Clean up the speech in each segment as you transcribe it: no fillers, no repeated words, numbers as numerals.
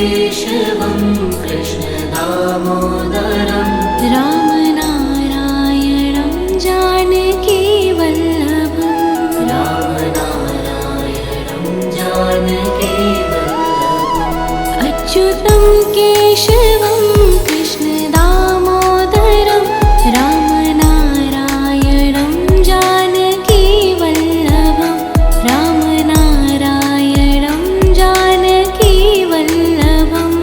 केशवं कृष्ण दामोदरं रामनारायणं जानकी वल्लभं रामनारायणं जानकी वल्लभम् अच्युतं केशवं कृष्ण दामोदरं रामनारायणं जानकी वल्लभं रामनारायणं जानकी वल्लभम्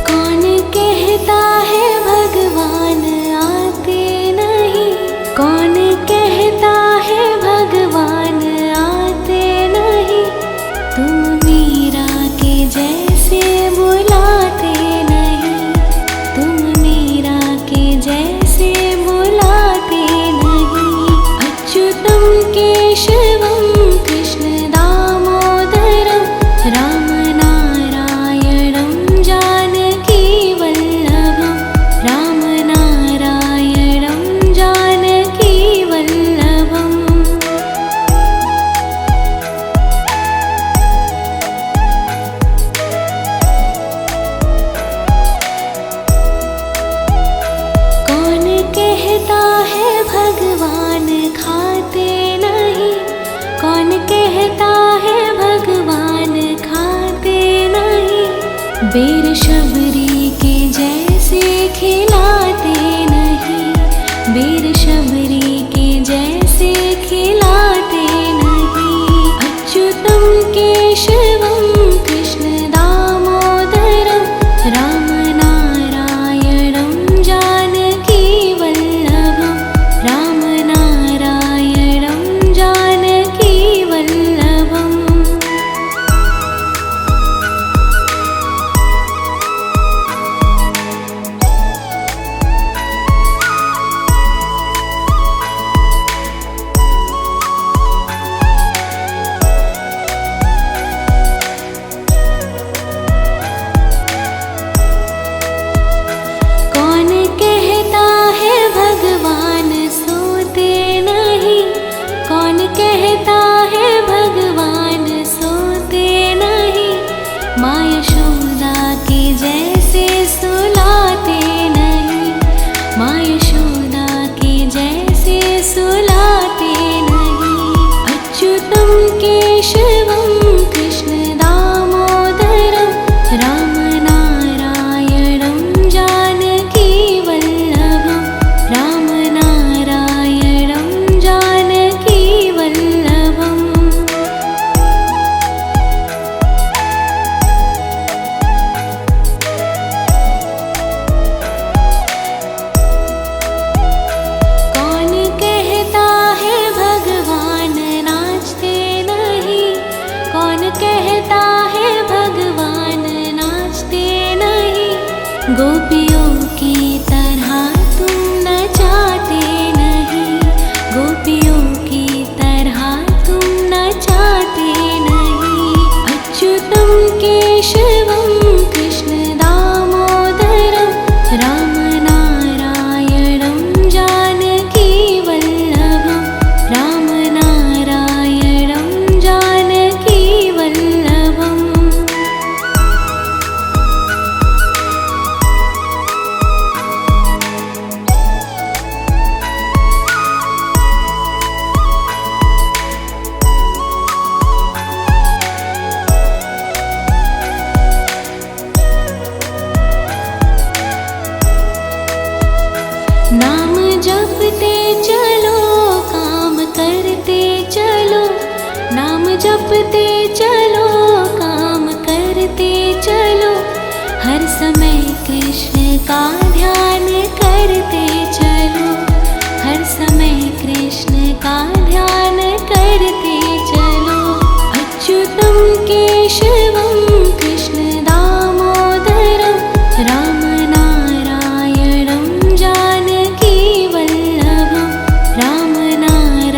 कौन कहता है भगवान आते नहीं कौन कहता है भगवान आते नहीं तुम मीरा के जैसे बुलाते नहीं तुम मीरा के जैसे बुलाते नहीं अच्युतं केशवं कृष्ण दामोदरं रामनारायणं जानकी वल्लभं रामनारायणं जानकी वल्लभम् कौन कहता है भगवान खाते नहीं कौन कहता है भगवान खाते नहीं बेर शबरी के जैसे खिलाते नहीं बेर शबरी के जैसे खिलाते नहीं अच्युतं केशवं कृष्ण दामोदरं रामनारायणं जानकी वल्लभं रामनारायणं जानकी वल्लभम् कौन कहता है भगवान सोते नहीं कौन कहता है भगवान सोते नहीं माँ यशोदा के जैसे सुलाते नहीं माँ यशोदा के जैसे सुलाते नहीं अच्युतं केशवं कृष्ण दामोदरं रामनारायणं जानकी वल्लभं रामनारायणं जानकी वल्लभम् कौन कहता है भगवान नाचते नहीं कौन कहता है भगवान नाचते नहीं गोपियों की तरह तुम नचाते नहीं गोपियों की तरह तुम नचाते नहीं अच्युतं केशवं कृष्ण दामोदरं रामनारायणं जानकी वल्लभं रामनारायणं जानकी वल्लभम् नाम जपते चलो काम करते चलो नाम जपते चलो काम करते चलो हर समय कृष्ण का ध्यान करते चलो हर समय कृष्ण का ध्यान करते चलो अच्युतं केशवं कृष्ण दामोदरं रामनारायणं जानकी वल्लभं रामनारायणं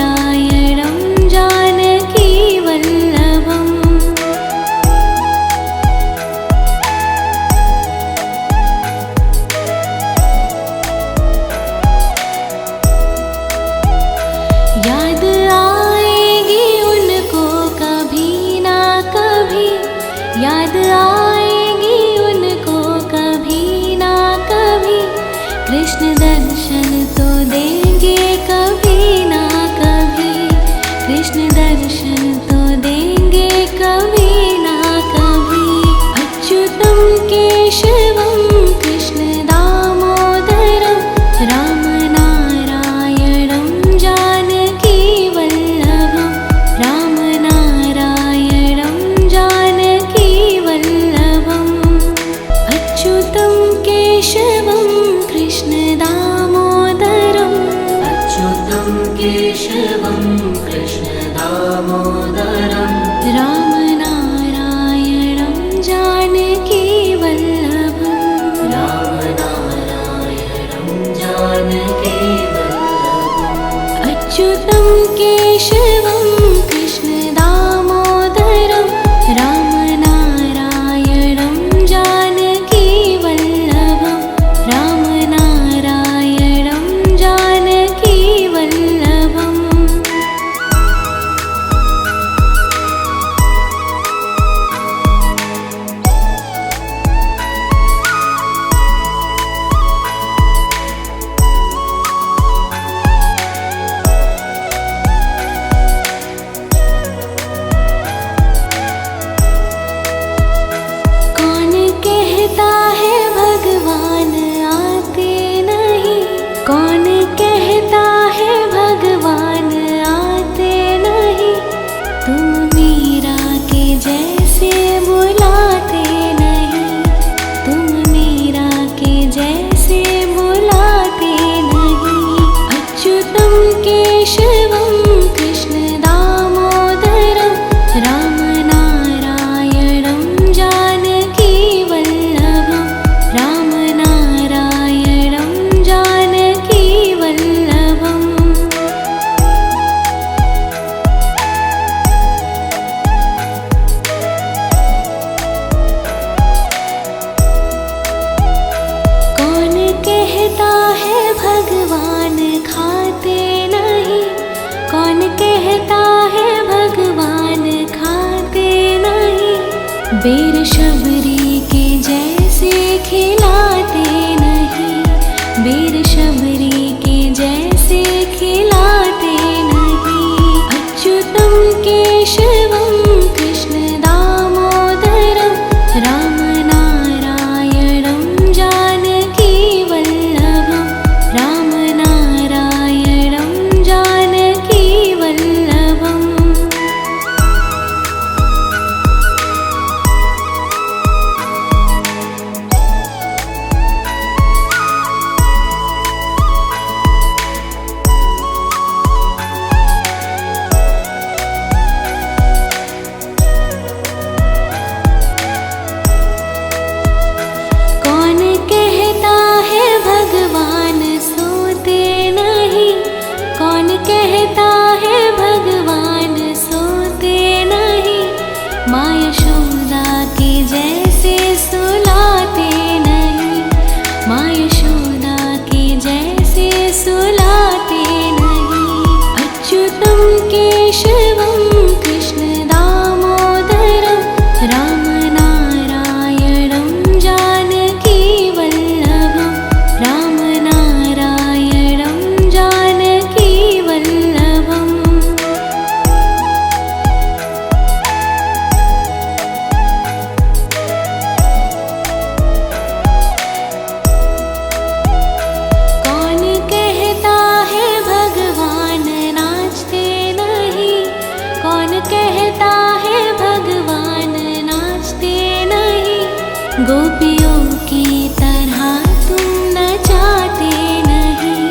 दर्शन तो देंगे कभी ना कभी। अच्युतम केशवम कृष्ण दामोदरम राम नारायणं जानकी वल्लभम राम नारायणं जानकी वल्लभम। अच्युतं केशवं कृष्ण दामोदरम अच्युतं केशवं कृष्ण दामोदरं राम नारायणं जानकी वल्लभम राम नारायणं जानकी वल्लभम्। अच्युतं केशवं कृष्ण दामोदरं राम नारायणं जानकी वल्लभम राम नारायणं जानकी वल्लभम। कौन कहता है भगवान आते नहीं, कौन कहता है भगवान आते नहीं। तुम मीरा के जैसे बुलाते नहीं, तुम मीरा के जैसे बुलाते नहीं। अच्युतं केशवं कृष्ण दामोदरं राम नारायणं जानकी वल्लभम राम नारायणं जानकी वल्लभम। कौन कहता है भगवान खाते नहीं, कौन कहता है भगवान खाते नहीं। बेर शबरी के जैसे खिलाते नहीं, बेर शबरी के जैसे खिलाते नहीं। अच्युतं केशवं कृष्ण दामोदरं राम नारायणं जानकी वल्लभम राम नारायणं जानकी वल्लभम। कौन कहता है भगवान सोते नहीं, कौन कहता है भगवान सोते नहीं। माँ यशोदा के जैसे सुलाते नहीं, माँ यशोदा के जैसे सुलाते नहीं। अच्युतं केशवं कृष्ण दामोदरं राम नारायणं जानकी वल्लभम राम नारायणं जानकी वल्लभम। कौन कहता है भगवान नाचते नहीं, कौन कहता है भगवान नाचते नहीं। गोपियों की तरह तुम नचाते नहीं,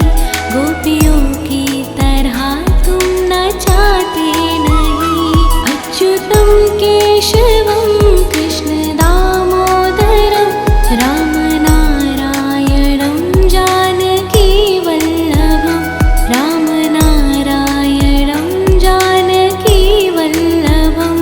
गोपियों की तरह तुम नचाते नहीं। अच्युतं केशवं कृष्ण दामोदरं राम नारायणं जानकी वल्लभम राम नारायणं जानकी वल्लभम।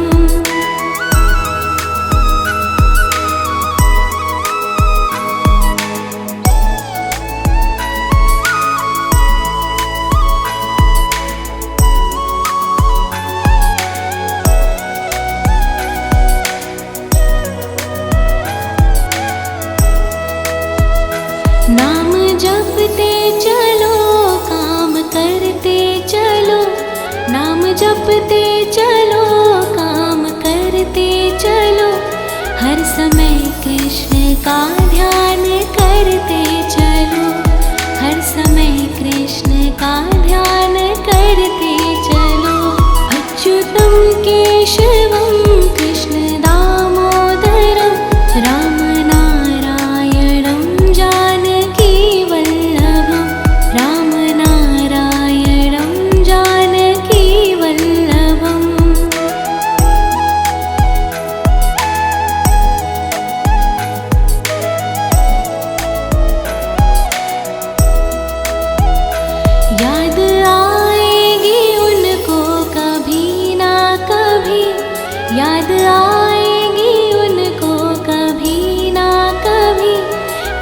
याद आएगी उनको कभी ना कभी,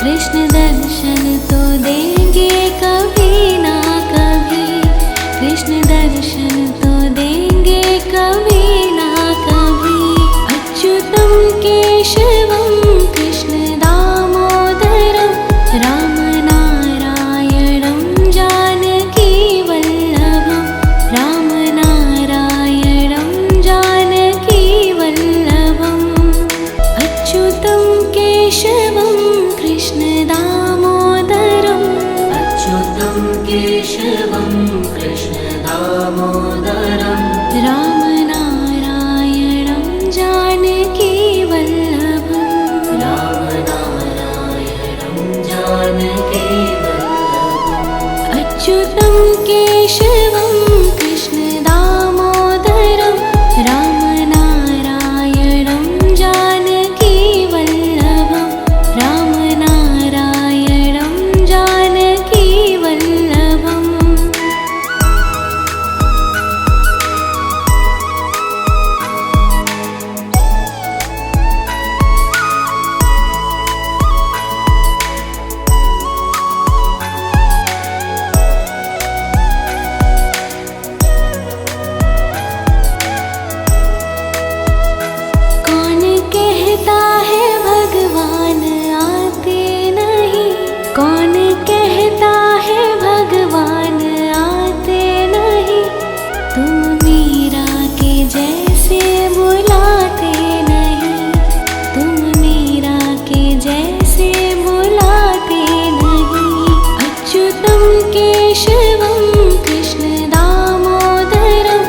कृष्ण दर्शन तो देंगे कभी ना कभी, कृष्ण दर्शन तो देंगे कभी ना कभी। अच्युतं केशवं कृष्ण दामोदरं, राम नारायणं जानकी वल्लभं, राम नारायणं जानकी वल्लभम्। अच्युतं केशवं कृष्ण दामोदरम्, अच्युतं केशवं कृष्ण दामोदरं, राम नारायणं जानकी वल्लभम्, राम नारायणं जानकी वल्लभम्। अच्युतं केशवं कृष्ण दामोदरं, राम नारायणं जानकी वल्लभं, राम नारायणं जानकी वल्लभम्। कौन कहता है भगवान आते नहीं, कौन कहता है भगवान आते नहीं, तुम मीरा के जैसे बुलाते नहीं, तुम मीरा के जैसे बुलाते नहीं। अच्युतं केशवं कृष्ण दामोदरं,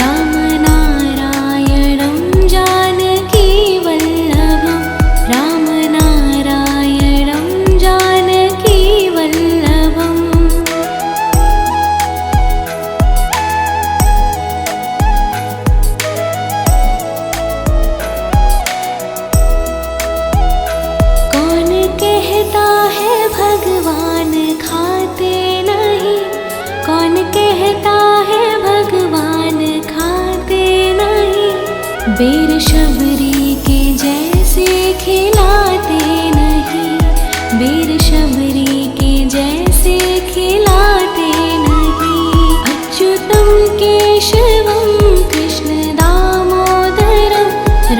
राम नारायणं जानकी वल्लभं, राम नारायणं जानकी वल्लभम्। कौन कहता है भगवान खाते नहीं, कौन कहता है भगवान खाते नहीं, बेर शबरी के जैसे खिलाते नहीं, बेर शबरी के जैसे खिलाते नहीं। अच्युतं केशवं कृष्ण दामोदरं,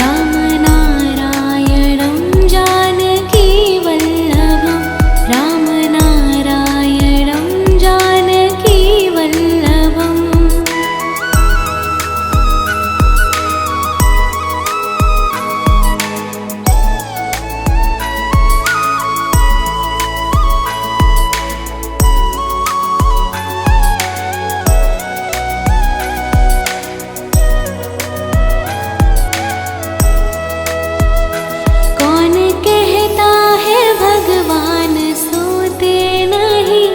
राम नारायणं जानकी वल्लभं, राम नारायणं जानकी वल्लभम्। कौन कहता है भगवान सोते नहीं,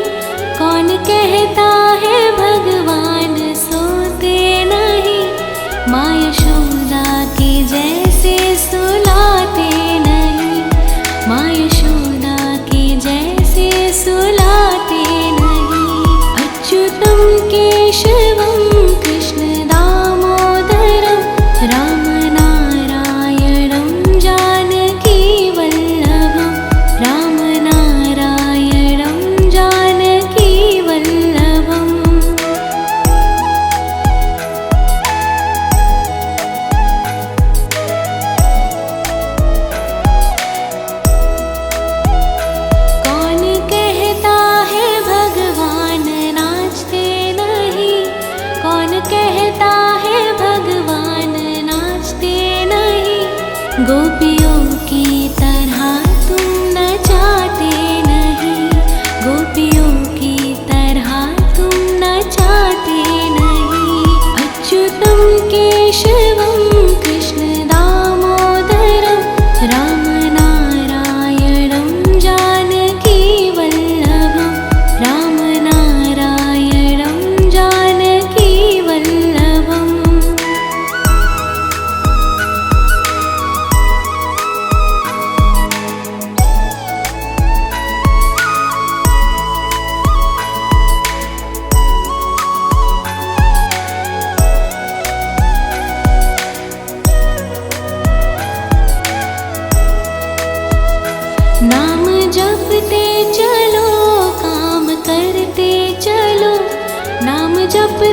कौन कहता है भगवान सोते नहीं, माँ यशोदा के जैसे सुलाते नहीं, माँ यशोदा के जैसे सुलाते नहीं। अच्युतं केशवं कृष्ण दामोदरं, राम नारायणं जानकी वल्लभं, राम नारायणं जानकी वल्लभम्। कौन कहता है भगवान नाचते नहीं, कौन कहता है भगवान नाचते नहीं, गोपियों की तरह तुम नचाते नहीं, गोपियों की तरह तुम नचाते नहीं। अच्युतं केशवं कृष्ण दामोदरं, राम नारायणं जानकी वल्लभं, राम नारायणं जानकी वल्लभम्।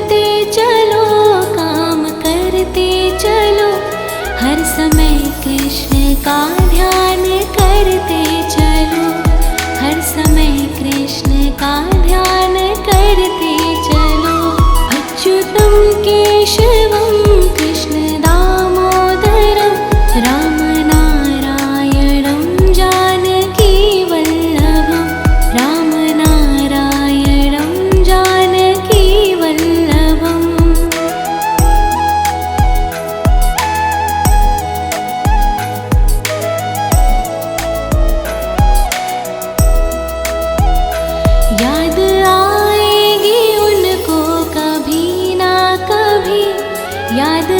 करते चलो, काम करते चलो, हर समय कृष्ण का ध्यान करते चलो, हर समय कृष्ण का ध्यान करते चलो। अच्युतं केशवं कृष्ण दामोदरं राम नारायणं जानकी वल्लभं, राम नारायणं जानकी वल्लभम्। याद आएगी उनको कभी ना कभी, याद